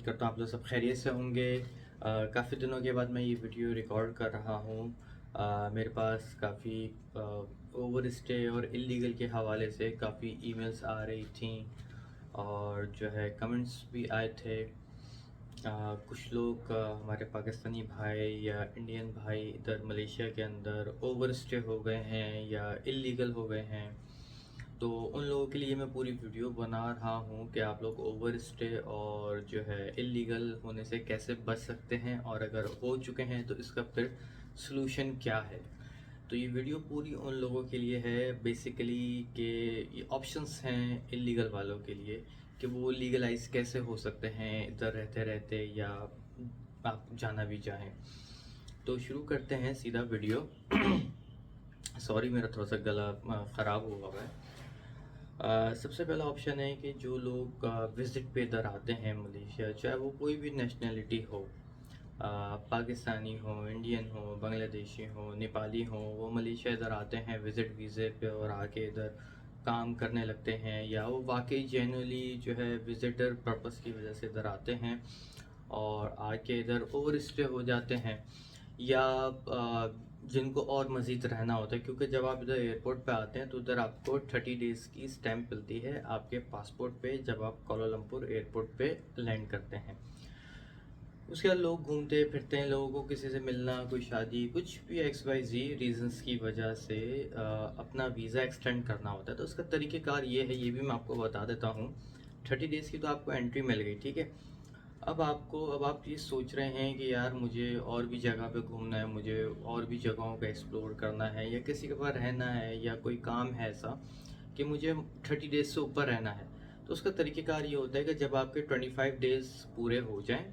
उम्मीद करता हूँ आप लोग सब खैरियत से होंगे। काफ़ी दिनों के बाद मैं ये वीडियो रिकॉर्ड कर रहा हूँ। मेरे पास काफ़ी ओवर स्टे और इलीगल के हवाले से काफ़ी ईमेल्स आ रही थी और जो है कमेंट्स भी आए थे। कुछ लोग हमारे पाकिस्तानी भाई या इंडियन भाई इधर मलेशिया के अंदर ओवर स्टे हो गए हैं या इलीगल हो गए हैं। तो उन लोगों के लिए मैं पूरी वीडियो बना रहा हूँ कि आप लोग ओवर स्टे और जो है इलीगल होने से कैसे बच सकते हैं, और अगर हो चुके हैं तो इसका फिर सलूशन क्या है। तो ये वीडियो पूरी उन लोगों के लिए है बेसिकली कि ये ऑप्शंस हैं इलीगल वालों के लिए कि वो लीगलाइज कैसे हो सकते हैं इधर रहते रहते, या आप जाना भी चाहें। तो शुरू करते हैं सीधा वीडियो। सॉरी, मेरा थोड़ा सा गला ख़राब हुआ है। सबसे पहला ऑप्शन है कि जो लोग विज़िट पे इधर आते हैं मलेशिया, चाहे वो कोई भी नेशनैलिटी हो, पाकिस्तानी हो, इंडियन हो, बांग्लादेशी हो, नेपाली हो, वो मलेशिया इधर आते हैं विज़िट वीज़े पे और आके इधर काम करने लगते हैं, या वो वाकई जेन्युइनली जो है विज़िटर पर्पस की वजह से इधर आते हैं और आके इधर ओवर स्टे हो जाते हैं, या जिनको और मज़ीद रहना होता है। क्योंकि जब आप इधर एयरपोर्ट पे आते हैं तो उधर आपको 30 डेज़ की स्टैंप मिलती है आपके पासपोर्ट पे जब आप कुआलालंपुर एयरपोर्ट पे लैंड करते हैं। उसके बाद लोग घूमते फिरते हैं, लोगों को किसी से मिलना, कोई शादी, कुछ भी XYZ रीज़न्स की वजह से अपना वीज़ा एक्सटेंड करना होता है। तो उसका तरीक़ेकार ये है, ये भी मैं आपको बता देता हूँ। 30 डेज़ की तो आपको एंट्री मिल गई, ठीक है। अब आप ये सोच रहे हैं कि यार मुझे और भी जगह पे घूमना है, मुझे और भी जगहों को एक्सप्लोर करना है, या किसी के पास रहना है, या कोई काम है ऐसा कि मुझे 30 डेज़ से ऊपर रहना है। तो उसका तरीक़ेकार ये होता है कि जब आपके 25 डेज़ पूरे हो जाएं,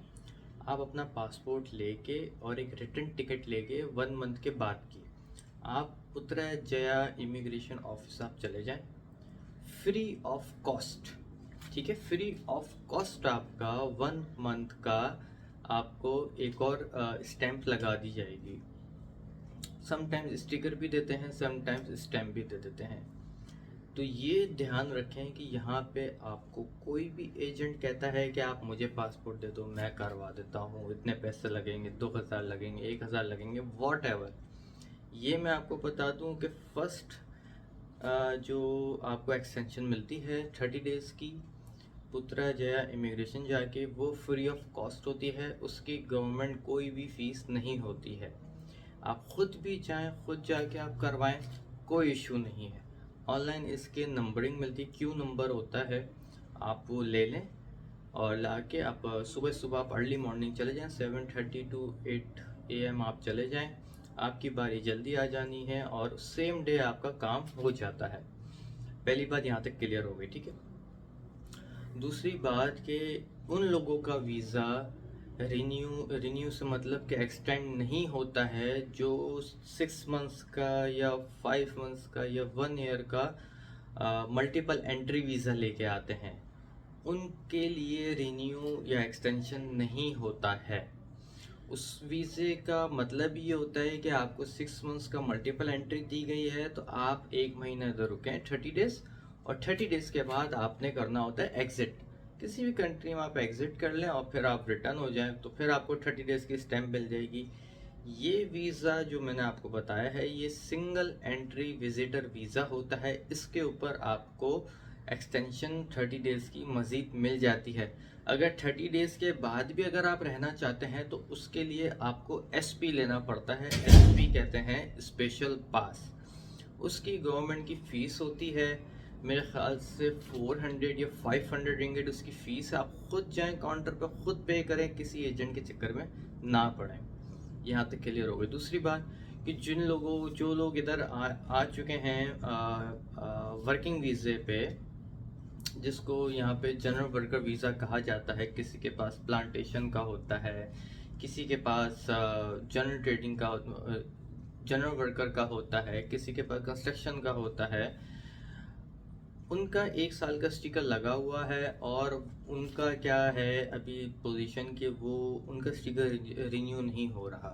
आप अपना पासपोर्ट लेके और एक रिटर्न टिकट लेके 1 मंथ के बाद की आप पुत्रजया इमिग्रेशन ऑफिस आप चले जाएं, फ्री ऑफ कॉस्ट, ठीक है। फ्री ऑफ कॉस्ट आपका 1 मंथ का आपको एक और स्टैंप लगा दी जाएगी। समटाइम्स स्टिकर भी देते हैं, समटाइम्स स्टैंप भी दे देते हैं। तो ये ध्यान रखें कि यहाँ पे आपको कोई भी एजेंट कहता है कि आप मुझे पासपोर्ट दे दो, मैं करवा देता हूँ, इतने पैसे लगेंगे, 2000 लगेंगे, 1000 लगेंगे, वॉट एवर। ये मैं आपको बता दूँ कि फर्स्ट जो आपको एक्सटेंशन मिलती है 30 डेज़ की पुत्रजया इमिग्रेशन जाके, वो फ्री ऑफ कॉस्ट होती है। उसकी गवर्नमेंट कोई भी फ़ीस नहीं होती है। आप ख़ुद भी चाहें खुद जाके आप करवाएं, कोई इशू नहीं है। ऑनलाइन इसके नंबरिंग मिलती, क्यू नंबर होता है, आप वो ले लें और लाके आप सुबह सुबह आप अर्ली मॉर्निंग चले जाएं, 7:30 to 8 AM आप चले जाएं। आपकी बारी जल्दी आ जानी है और सेम डे आपका काम हो जाता है। पहली बात यहाँ तक क्लियर हो गई, ठीक है। दूसरी बात कि उन लोगों का वीज़ा रिन्यू से मतलब कि एक्सटेंड नहीं होता है जो 6 मंथ्स का या 5 मंथ्स का या 1 ईयर का मल्टीपल एंट्री वीज़ा लेके आते हैं। उनके लिए रिन्यू या एक्सटेंशन नहीं होता है। उस वीज़े का मतलब ये होता है कि आपको 6 मंथ्स का मल्टीपल एंट्री दी गई है, तो आप 1 महीना इधर रुकें 30 डेज़, और 30 डेज़ के बाद आपने करना होता है एग्ज़िट। किसी भी कंट्री में आप एग्ज़िट कर लें और फिर आप रिटर्न हो जाएं, तो फिर आपको 30 डेज़ की स्टैंप मिल जाएगी। ये वीज़ा जो मैंने आपको बताया है, ये सिंगल एंट्री विजिटर वीज़ा होता है। इसके ऊपर आपको एक्सटेंशन 30 डेज़ की मज़ीद मिल जाती है। अगर 30 डेज़ के बाद भी अगर आप रहना चाहते हैं तो उसके लिए आपको SP लेना पड़ता है। SP कहते हैं स्पेशल पास। उसकी गवर्नमेंट की फ़ीस होती है, मेरे ख़्याल से 400 या 500 रिंगिट उसकी फ़ीस है। आप ख़ुद जाएं काउंटर पर, ख़ुद पे करें, किसी एजेंट के चक्कर में ना पड़ें। यहाँ तक क्लियर हो गई। दूसरी बात कि जो लोग इधर आ चुके हैं वर्किंग वीज़े पे, जिसको यहाँ पे जनरल वर्कर वीज़ा कहा जाता है, किसी के पास प्लांटेशन का होता है, किसी के पास जनरल ट्रेडिंग का जनरल वर्कर का होता है, किसी के पास कंस्ट्रक्शन का होता है, उनका 1 साल का स्टिकर लगा हुआ है। और उनका क्या है अभी पोजीशन कि वो उनका स्टिकर रिन्यू नहीं हो रहा।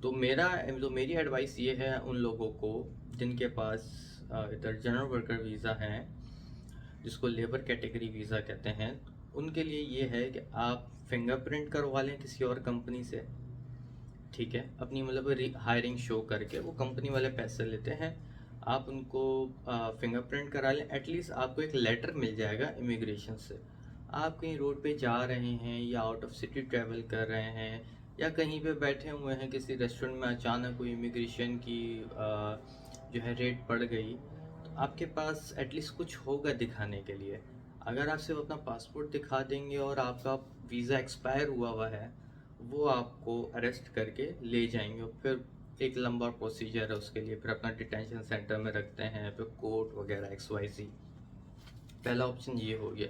तो मेरी एडवाइस ये है उन लोगों को जिनके पास इधर जनरल वर्कर वीज़ा हैं, जिसको लेबर कैटेगरी वीज़ा कहते हैं, उनके लिए ये है कि आप फिंगरप्रिंट करवा लें किसी और कंपनी से, ठीक है, अपनी मतलब हायरिंग शो करके वो कंपनी वाले पैसे लेते हैं, आप उनको फिंगरप्रिंट करा लें। एटलीस्ट आपको एक लेटर मिल जाएगा इमिग्रेशन से। आप कहीं रोड पे जा रहे हैं या आउट ऑफ सिटी ट्रैवल कर रहे हैं या कहीं पे बैठे हुए हैं किसी रेस्टोरेंट में, अचानक कोई इमिग्रेशन की जो है रेट बढ़ गई, तो आपके पास एटलीस्ट कुछ होगा दिखाने के लिए। अगर आप सिर्फ अपना पासपोर्ट दिखा देंगे और आपका वीज़ा एक्सपायर हुआ हुआ है, वो आपको अरेस्ट करके ले जाएंगे और फिर एक लंबा प्रोसीजर है उसके लिए, फिर अपना डिटेंशन सेंटर में रखते हैं, फिर कोर्ट वगैरह XYZ। पहला ऑप्शन ये हो गया।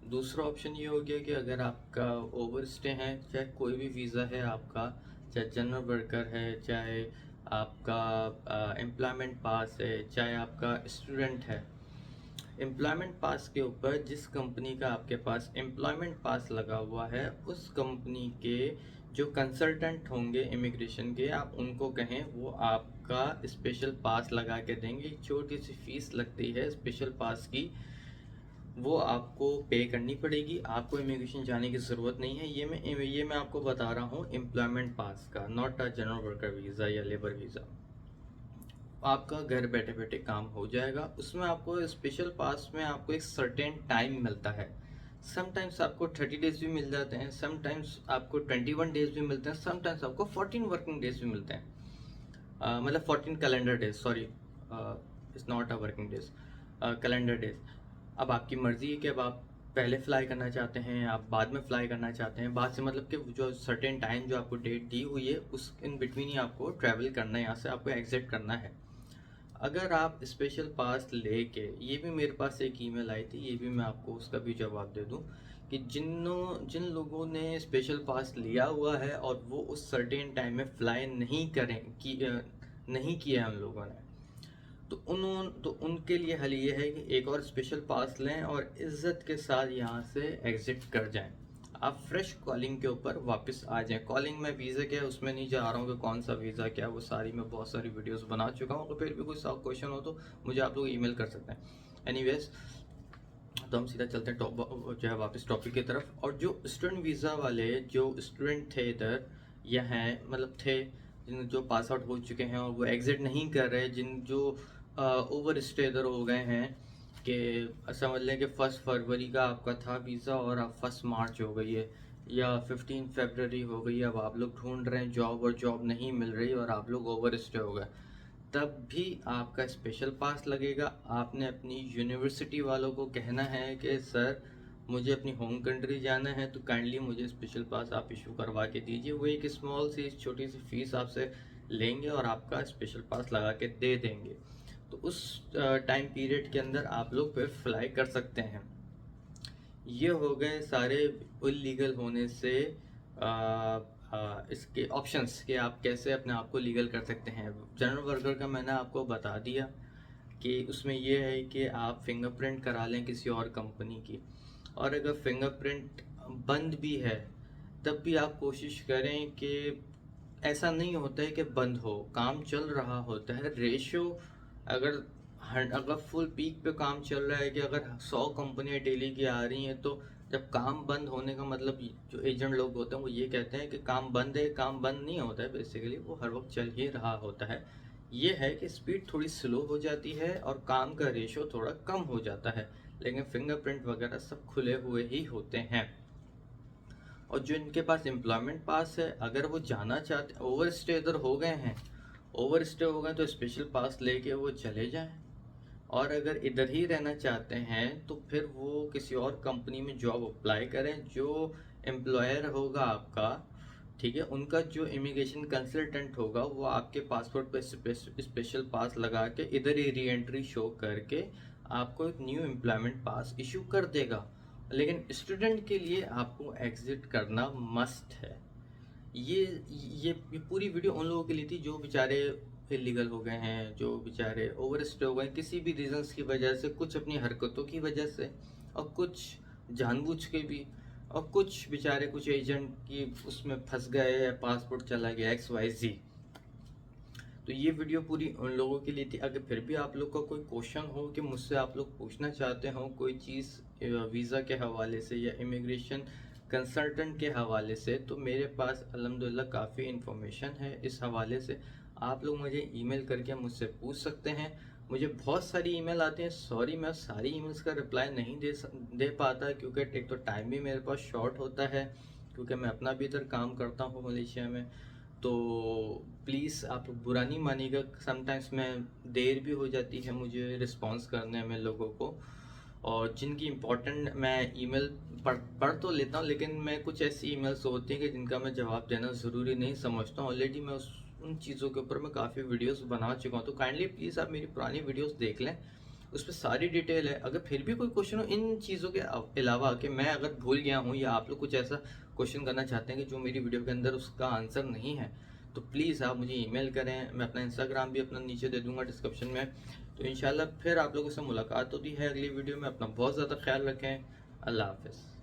दूसरा ऑप्शन ये हो गया कि अगर आपका ओवर स्टे है, चाहे कोई भी वीज़ा है आपका, चाहे जनरल वर्कर है, चाहे आपका एम्प्लॉयमेंट पास है, चाहे आपका स्टूडेंट है, एम्प्लॉयमेंट पास के ऊपर जिस कंपनी का आपके पास एम्प्लॉयमेंट पास लगा हुआ है, उस कंपनी के जो कंसल्टेंट होंगे इमिग्रेशन के, आप उनको कहें वो आपका स्पेशल पास लगा के देंगे। एक छोटी सी फीस लगती है स्पेशल पास की, वो आपको पे करनी पड़ेगी। आपको इमिग्रेशन जाने की ज़रूरत नहीं है। ये मैं आपको बता रहा हूँ एम्प्लॉयमेंट पास का, not a general worker visa या लेबर वीज़ा। आपका घर बैठे बैठे काम हो जाएगा। उसमें आपको स्पेशल पास में आपको एक सर्टेन टाइम मिलता है। समटाइम्स आपको 30 डेज भी मिल जाते हैं, समटाइम्स आपको 21 डेज भी मिलते हैं, समटाइम्स आपको 14 वर्किंग डेज भी मिलते हैं। मतलब 14 calendar days, sorry, it's not a working days, calendar days. अब आपकी मर्ज़ी है कि अब आप पहले फ़्लाई करना चाहते हैं, आप बाद में फ़्लाई करना चाहते हैं। बाद से मतलब कि जो सर्टेन टाइम जो आपको डेट दी हुई है उस इन बिटवीन ही आपको ट्रैवल करना है, यहाँ से आपको एग्ज़िट करना है। अगर आप स्पेशल पास लेके, ये भी मेरे पास एक ईमेल आई थी, ये भी मैं आपको उसका भी जवाब दे दूं कि जिन लोगों ने स्पेशल पास लिया हुआ है और वो उस सर्टेन टाइम में फ्लाई नहीं किया है उन लोगों ने, तो उनके लिए हल ये है कि एक और स्पेशल पास लें और इज़्ज़त के साथ यहाँ से एग्ज़िट कर जाएं। आप फ्रेश कॉलिंग के ऊपर वापस आ जाएं। कॉलिंग में वीज़ा क्या है उसमें नहीं जा रहा हूँ कि कौन सा वीज़ा क्या है, वो सारी मैं बहुत सारी वीडियोस बना चुका हूँ। तो फिर भी कोई सा क्वेश्चन हो तो मुझे आप लोग ईमेल कर सकते हैं। एनीवेज, तो हम सीधा चलते हैं जो है वापस टॉपिक की तरफ। और जो स्टूडेंट वीज़ा वाले जो स्टूडेंट थे इधर या हैं, मतलब थे, जिन जो पास आउट हो चुके हैं और वो एग्ज़िट नहीं कर रहे, जिन जो ओवर स्टे इधर हो गए हैं, कि समझ लें कि 1 फरवरी का आपका था वीज़ा और अब 1 मार्च हो गई है या 15 फरवरी हो गई है, अब आप लोग ढूंढ रहे हैं जॉब और जॉब नहीं मिल रही और आप लोग ओवर स्टे हो गए, तब भी आपका स्पेशल पास लगेगा। आपने अपनी यूनिवर्सिटी वालों को कहना है कि सर मुझे अपनी होम कंट्री जाना है, तो काइंडली मुझे स्पेशल पास आप इशू करवा के दीजिए। वो एक स्मॉल सी छोटी सी फीस आपसे लेंगे और आपका स्पेशल पास लगा के दे देंगे। तो उस टाइम पीरियड के अंदर आप लोग फिर फ्लाई कर सकते हैं। ये हो गए सारे इलीगल होने से इसके ऑप्शंस कि आप कैसे अपने आप को लीगल कर सकते हैं। जनरल वर्कर का मैंने आपको बता दिया कि उसमें ये है कि आप फिंगरप्रिंट करा लें किसी और कंपनी की, और अगर फिंगरप्रिंट बंद भी है तब भी आप कोशिश करें कि ऐसा नहीं होता है कि बंद हो, काम चल रहा होता है। रेशो अगर अगर फुल पीक पे काम चल रहा है कि अगर 100 कंपनियां डेली की आ रही हैं, तो जब काम बंद होने का मतलब जो एजेंट लोग होते हैं वो ये कहते हैं कि काम बंद है। काम बंद नहीं होता है, बेसिकली वो हर वक्त चल ही रहा होता है। ये है कि स्पीड थोड़ी स्लो हो जाती है और काम का रेशो थोड़ा कम हो जाता है, लेकिन फिंगरप्रिंट वगैरह सब खुले हुए ही होते हैं। और जो इनके पास एम्प्लॉयमेंट पास है, अगर वो जाना चाहते, ओवर स्टे इधर हो गए हैं, ओवर स्टे हो गए तो स्पेशल पास लेके वो चले जाएं। और अगर इधर ही रहना चाहते हैं तो फिर वो किसी और कंपनी में जॉब अप्लाई करें। जो एम्प्लॉयर होगा आपका, ठीक है, उनका जो इमिग्रेशन कंसल्टेंट होगा वो आपके पासपोर्ट पर स्पेशल पास लगा के इधर ही री एंट्री शो करके आपको एक न्यू एम्प्लॉयमेंट पास इशू कर देगा। लेकिन स्टूडेंट के लिए आपको एग्जिट करना मस्ट है। ये ये पूरी वीडियो उन लोगों के लिए थी जो बेचारे इलीगल हो गए हैं, जो बेचारे ओवर स्टे हो गए किसी भी रीजंस की वजह से, कुछ अपनी हरकतों की वजह से और कुछ जानबूझ के भी, और कुछ बेचारे कुछ एजेंट की उसमें फंस गए, पासपोर्ट चला गया XYZ। तो ये वीडियो पूरी उन लोगों के लिए थी। अगर फिर भी आप लोग का कोई क्वेश्चन हो कि मुझसे आप लोग पूछना चाहते हो कोई चीज़ वीज़ा के हवाले से या इमिग्रेशन कंसल्टेंट के हवाले से, तो मेरे पास अल्हम्दुलिल्लाह काफ़ी इन्फॉर्मेशन है इस हवाले से। आप लोग मुझे ईमेल करके मुझसे पूछ सकते हैं। मुझे बहुत सारी ईमेल आती हैं, सॉरी मैं सारी ईमेल्स का रिप्लाई नहीं दे पाता, क्योंकि एक तो टाइम भी मेरे पास शॉर्ट होता है, क्योंकि मैं अपना भी इधर काम करता हूँ मलेशिया में। तो प्लीज़ आप बुरा नहीं मानिएगा, समटाइम्स मैं देर भी हो जाती है मुझे रिस्पॉन्स करने में लोगों को। और जिनकी इम्पोर्टेंट मैं ईमेल पढ़ तो लेता हूँ, लेकिन मैं कुछ ऐसी ईमेल्स होती हैं कि जिनका मैं जवाब देना ज़रूरी नहीं समझता हूँ। ऑलरेडी मैं उन चीज़ों के ऊपर मैं काफ़ी वीडियोस बना चुका हूँ, तो काइंडली प्लीज़ आप मेरी पुरानी वीडियोस देख लें, उस पर सारी डिटेल है। अगर फिर भी कोई क्वेश्चन हो इन चीज़ों के अलावा, कि मैं अगर भूल गया हूँ या आप लोग कुछ ऐसा क्वेश्चन करना चाहते हैं कि जो मेरी वीडियो के अंदर उसका आंसर नहीं है, तो प्लीज़ आप मुझे ईमेल करें। मैं अपना इंस्टाग्राम भी अपना नीचे दे दूँगा डिस्क्रिप्शन में। तो इंशाल्लाह फिर आप लोगों से मुलाकात होती है अगली वीडियो में। अपना बहुत ज़्यादा ख्याल रखें। अल्लाह हाफ़िज़।